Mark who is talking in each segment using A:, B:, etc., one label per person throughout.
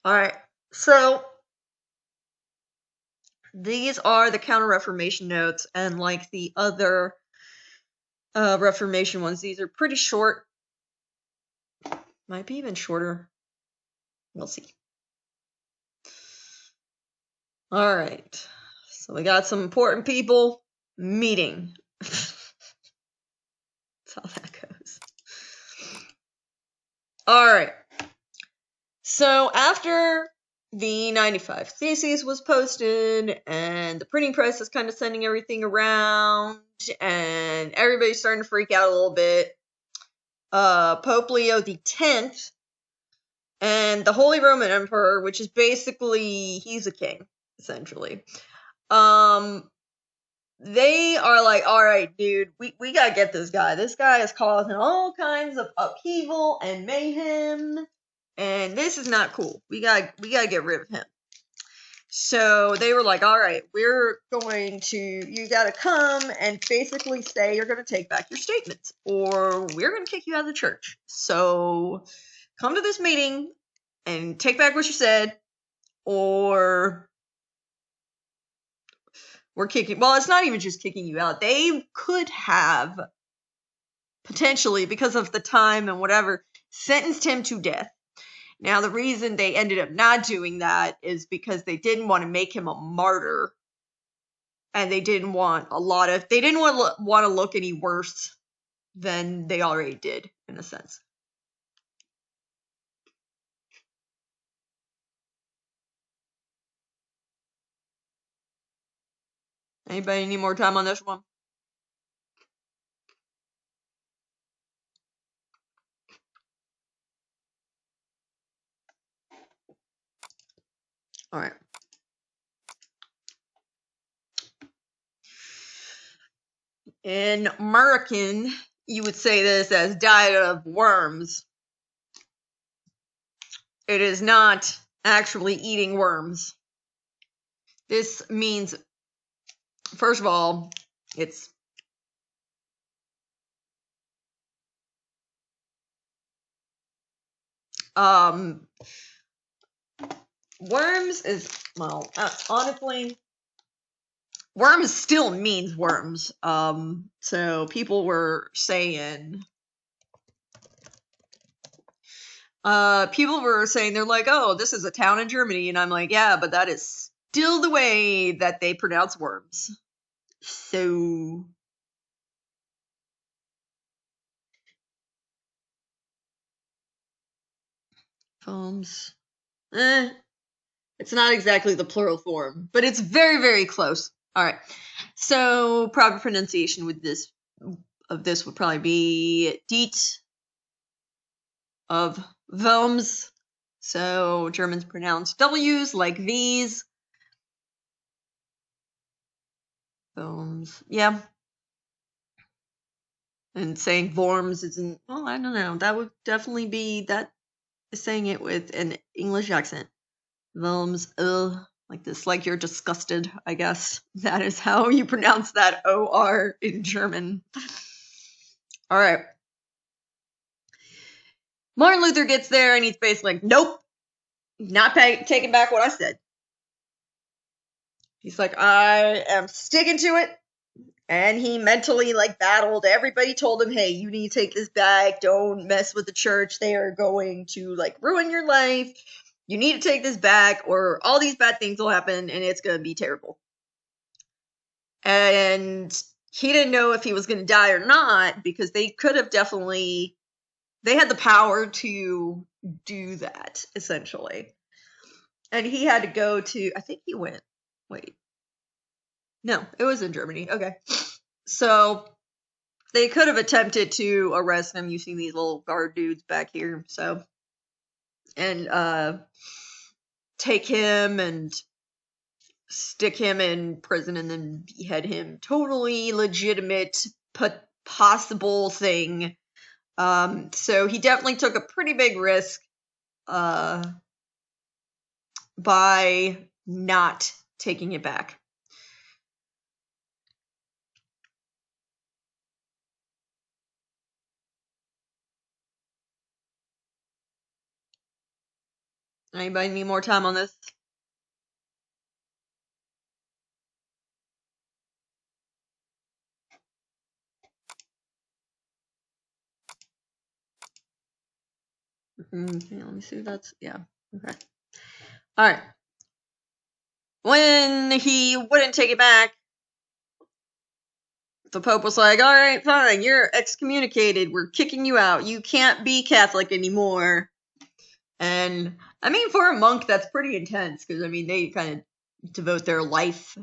A: All right. So these are the Counter-Reformation notes, and like the other Reformation ones, these are pretty short. Might be even shorter. We'll see. All right. So we got some important people meeting. That's how that goes. All right. So after the 95 Theses was posted, and the printing press is kind of sending everything around, and everybody's starting to freak out a little bit, Pope Leo X and the Holy Roman Emperor, which is basically, he's a king, essentially. They are like, all right, dude, we gotta get this guy. This guy is causing all kinds of upheaval and mayhem, and this is not cool. We gotta get rid of him. So they were like, all right, we're going to, you gotta come and basically say you're gonna take back your statements, or we're gonna kick you out of the church. So come to this meeting and take back what you said, or we're kicking. Well, it's not even just kicking you out. They could have potentially, because of the time and whatever, sentenced him to death. Now, the reason they ended up not doing that is because they didn't want to make him a martyr, and they didn't want to look any worse than they already did, in a sense. Anybody need more time on this one? All right. In American, you would say this as diet of worms. It is not actually eating worms. This means, first of all, it's worms is, well, honestly, worms still means worms. So people were saying, they're like, oh, this is a town in Germany, and I'm like, yeah, but that is still the way that they pronounce worms. So foams. It's not exactly the plural form, but it's very, very close. All right. So proper pronunciation of this would probably be Diet of Worms. So Germans pronounce W's like these. Worms. Yeah. And saying Worms isn't, well, I don't know. That would definitely be, that is saying it with an English accent. Worms, like this, like you're disgusted, I guess. That is how you pronounce that O-R in German. All right. Martin Luther gets there and he's basically like, nope, not taking back what I said. He's like, I am sticking to it. And he mentally like battled. Everybody told him, hey, you need to take this back. Don't mess with the church. They are going to like ruin your life. You need to take this back or all these bad things will happen and it's going to be terrible. And he didn't know if he was going to die or not because they could have definitely, they had the power to do that, essentially. And he had to go to, I think he went, wait. No, it was in Germany. Okay. So they could have attempted to arrest him using these little guard dudes back here. So, and take him and stick him in prison and then behead him. Totally legitimate, possible thing. So he definitely took a pretty big risk by not taking it back. Anybody need more time on this? Okay, let me see if that's, yeah. Okay. All right. When he wouldn't take it back, the Pope was like, all right, fine, you're excommunicated. We're kicking you out. You can't be Catholic anymore. And, I mean, for a monk, that's pretty intense, because, I mean, they kind of devote their life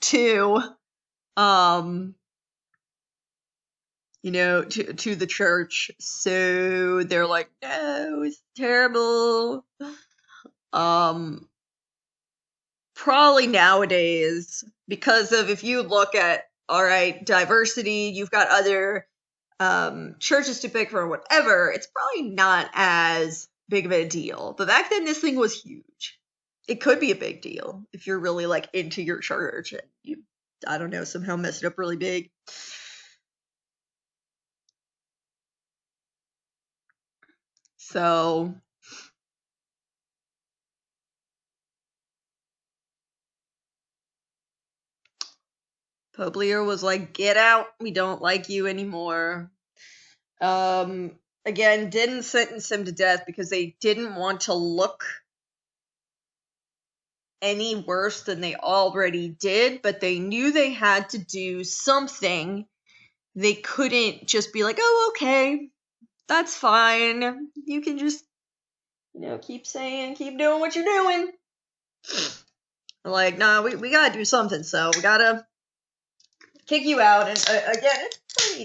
A: to, to the church. So they're like, no, it's terrible. Probably nowadays, because of, if you look at, all right, diversity, you've got other churches to pick from, whatever, it's probably not as big of a deal. But back then, this thing was huge. It could be a big deal if you're really like into your church and you, I don't know, somehow messed it up really big. So Pope Leo was like, get out, we don't like you anymore. Again, didn't sentence him to death because they didn't want to look any worse than they already did, but they knew they had to do something. They couldn't just be like, oh, okay, that's fine. You can just, keep doing what you're doing. Like, nah, we gotta do something, so we gotta kick you out. And again,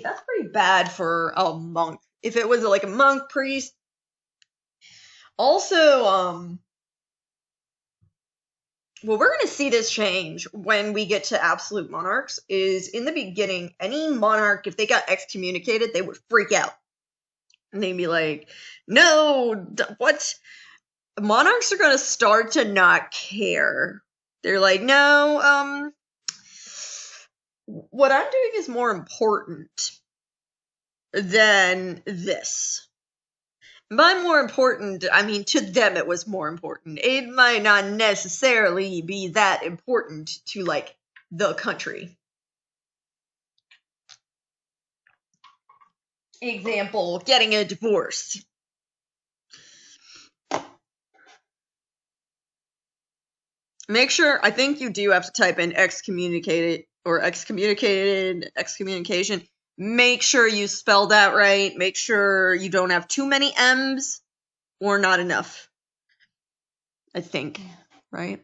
A: that's pretty bad for a monk. If it was like a monk, priest. Also, well, we're going to see this change when we get to absolute monarchs. Is in the beginning, any monarch, if they got excommunicated, they would freak out. And they'd be like, no, what? Monarchs are going to start to not care. They're like, no, what I'm doing is more important than this. By more important, I mean to them it was more important. It might not necessarily be that important to, like, the country. Example, getting a divorce. Make sure, I think you do have to type in excommunicated or excommunication. Make sure you spell that right. Make sure you don't have too many M's or not enough. I think, right?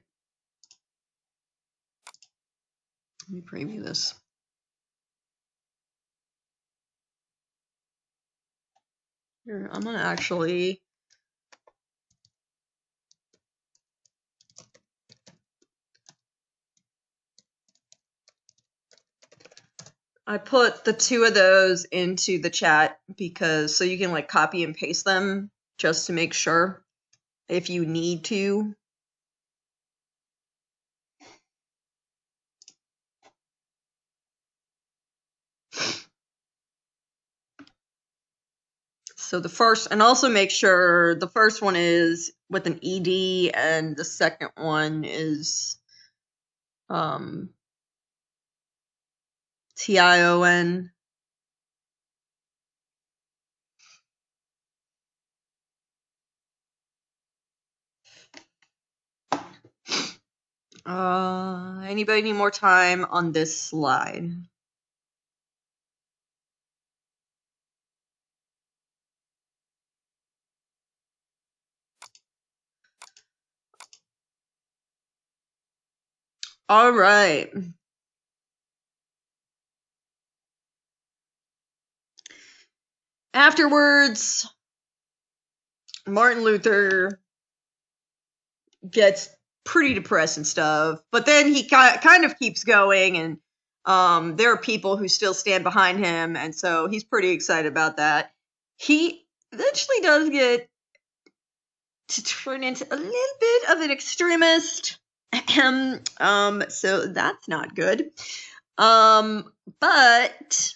A: Let me preview this. Here, I'm gonna actually I put the two of those into the chat because so you can like copy and paste them just to make sure if you need to. So the first, and also make sure the first one is with an ED and the second one is TION. Anybody need more time on this slide? All right. Afterwards, Martin Luther gets pretty depressed and stuff, but then he kind of keeps going, and there are people who still stand behind him, and so he's pretty excited about that. He eventually does get to turn into a little bit of an extremist, so that's not good. But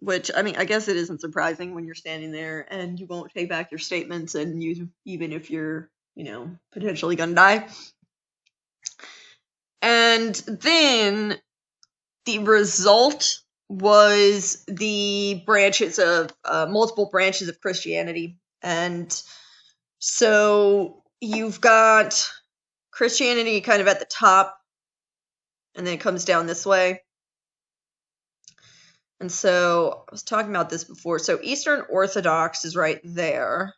A: which, I mean, I guess it isn't surprising when you're standing there and you won't take back your statements, and even if you're, potentially gonna die. And then the result was the branches of multiple branches of Christianity. And so you've got Christianity kind of at the top, and then it comes down this way. And so I was talking about this before. So Eastern Orthodox is right there.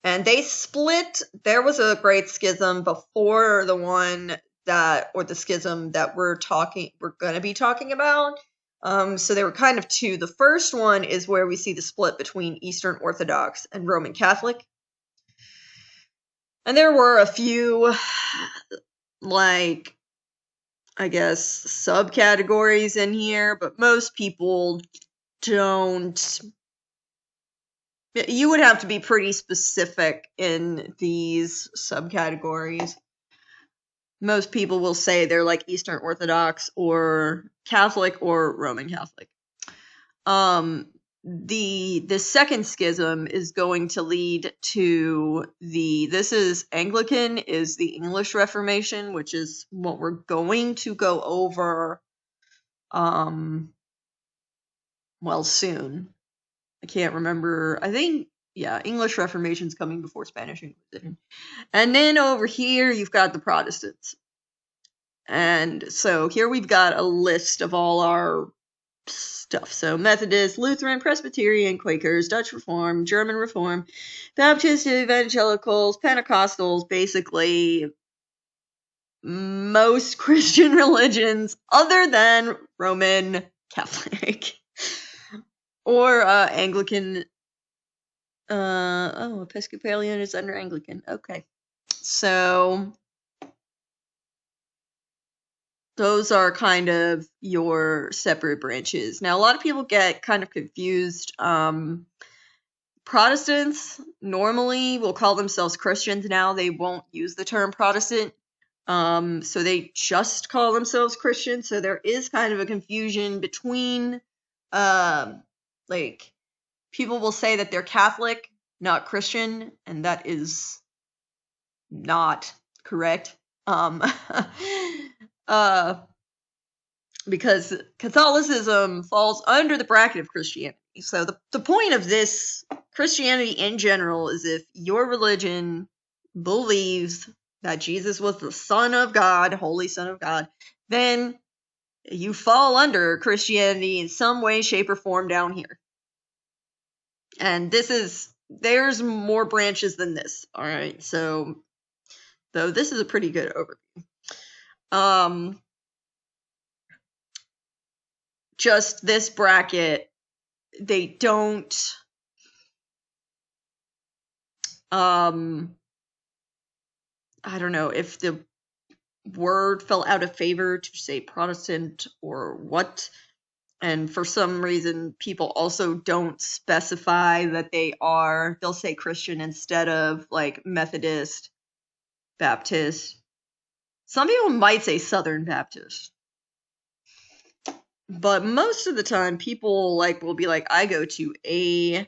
A: And they split. There was a great schism before the one the schism that we're going to be talking about. So there were kind of two. The first one is where we see the split between Eastern Orthodox and Roman Catholic. And there were a few, like, I guess, subcategories in here, but most people don't. You would have to be pretty specific in these subcategories. Most people will say they're like Eastern Orthodox or Catholic or Roman Catholic. The second schism is going to lead to this is Anglican, is the English Reformation, which is what we're going to go over soon. I can't remember. I think, English Reformation's coming before Spanish Inquisition. And then over here, you've got the Protestants. And so here we've got a list of all our stuff. So Methodist, Lutheran, Presbyterian, Quakers, Dutch Reform, German Reform, Baptist, Evangelicals, Pentecostals, basically most Christian religions other than Roman Catholic. Or Anglican. Episcopalian is under Anglican. Okay. So those are kind of your separate branches. Now, a lot of people get kind of confused. Protestants normally will call themselves Christians now. They won't use the term Protestant. So they just call themselves Christians. So there is kind of a confusion between, people will say that they're Catholic, not Christian, and that is not correct. Because Catholicism falls under the bracket of Christianity. So the point of this, Christianity in general, is if your religion believes that Jesus was the Son of God, Holy Son of God, then you fall under Christianity in some way, shape, or form down here. And there's more branches than this, all right? So, though this is a pretty good overview. Just this bracket, they don't, I don't know if the word fell out of favor to say Protestant or what. And for some reason, people also don't specify that they'll say Christian instead of like Methodist, Baptist. Some people might say Southern Baptist. But most of the time, people will be like, I go to a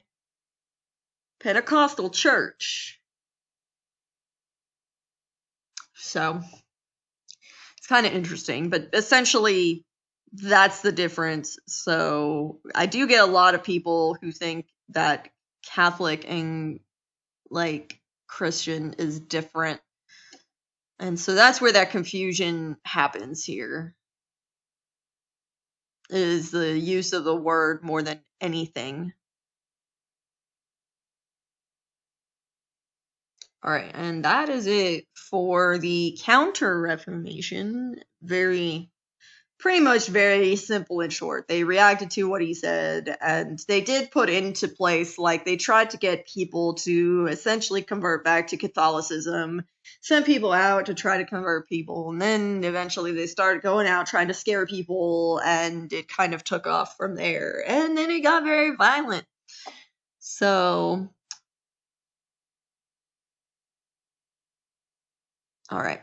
A: Pentecostal church. So it's kind of interesting, but essentially that's the difference. So I do get a lot of people who think that Catholic and Christian is different. And so that's where that confusion happens here. Is the use of the word more than anything. All right, and that is it for the Counter-Reformation. Pretty much very simple and short. They reacted to what he said, and they did put into place, they tried to get people to essentially convert back to Catholicism, sent people out to try to convert people, and then eventually they started going out trying to scare people, and it kind of took off from there, and then it got very violent. So, all right.